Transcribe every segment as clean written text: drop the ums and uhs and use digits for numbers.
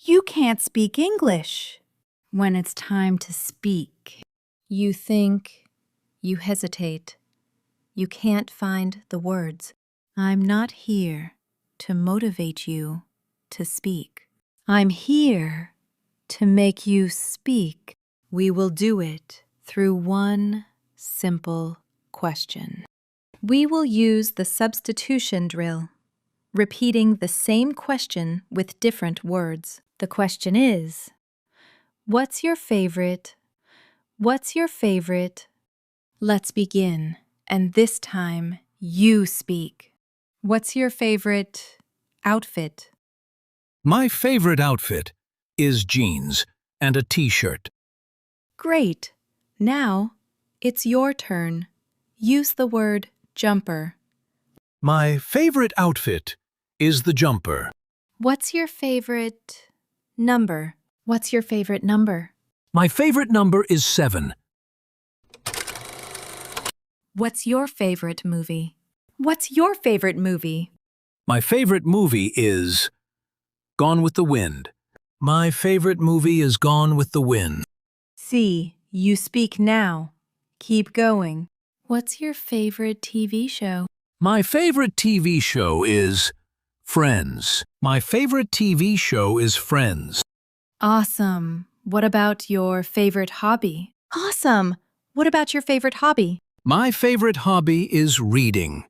You can't speak English. When it's time to speak, you think, you hesitate. You can't find the words. I'm not here to motivate you to speak. I'm here to make you speak. We will do it through one simple question. We will use the substitution drill, repeating the same question with different words. The question is, what's your favorite? What's your favorite? Let's begin, and this time you speak. What's your favorite outfit? My favorite outfit is jeans and a t-shirt. Great. Now, it's your turn. Use the word jumper. My favorite outfit is the jumper. What's your favorite number? What's your favorite number? My favorite number is 7. What's your favorite movie? What's your favorite movie? My favorite movie is Gone with the Wind. My favorite movie is Gone with the Wind. See, you speak now. Keep going. What's your favorite TV show? My favorite TV show is Friends. My favorite TV show is Friends. Awesome. What about your favorite hobby? Awesome. What about your favorite hobby? My favorite hobby is reading.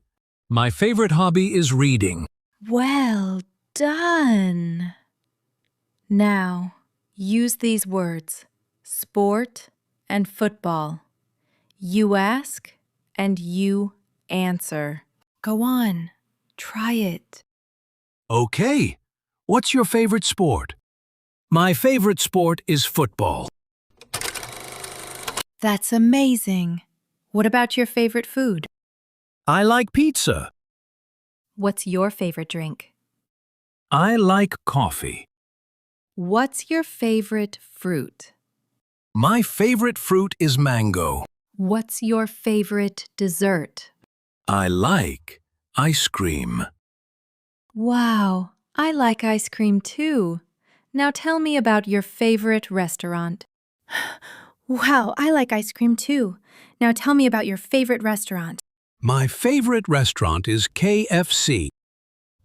My favorite hobby is reading. Well done. Now, use these words, sport and football. You ask and you answer. Go on, try it. Okay. What's your favorite sport? My favorite sport is football. That's amazing. What about your favorite food? I like pizza. What's your favorite drink? I like coffee. What's your favorite fruit? My favorite fruit is mango. What's your favorite dessert? I like ice cream. Wow, I like ice cream too. Now tell me about your favorite restaurant. Wow, I like ice cream too. Now tell me about your favorite restaurant. My favorite restaurant is KFC.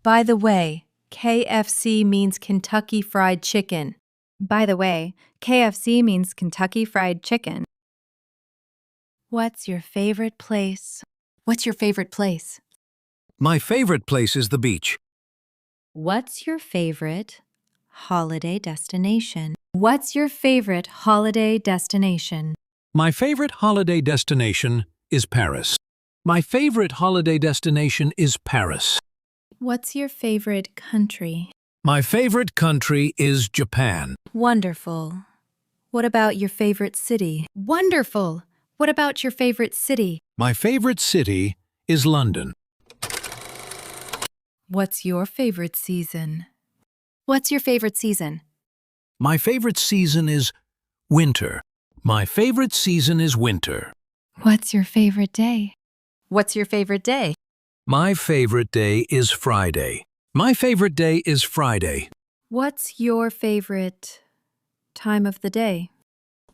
By the way, KFC means Kentucky Fried Chicken. By the way, KFC means Kentucky Fried Chicken. What's your favorite place? What's your favorite place? My favorite place is the beach. What's your favorite holiday destination? What's your favorite holiday destination? My favorite holiday destination is Paris. My favorite holiday destination is Paris. What's your favorite country? My favorite country is Japan. Wonderful. What about your favorite city? Wonderful. What about your favorite city? My favorite city is London. What's your favorite season? What's your favorite season? My favorite season is winter. My favorite season is winter. What's your favorite day? What's your favorite day? My favorite day is Friday. My favorite day is Friday. What's your favorite time of the day?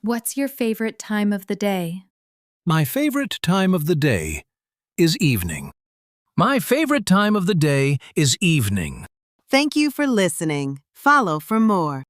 What's your favorite time of the day? My favorite time of the day is evening. My favorite time of the day is evening. Thank you for listening. Follow for more.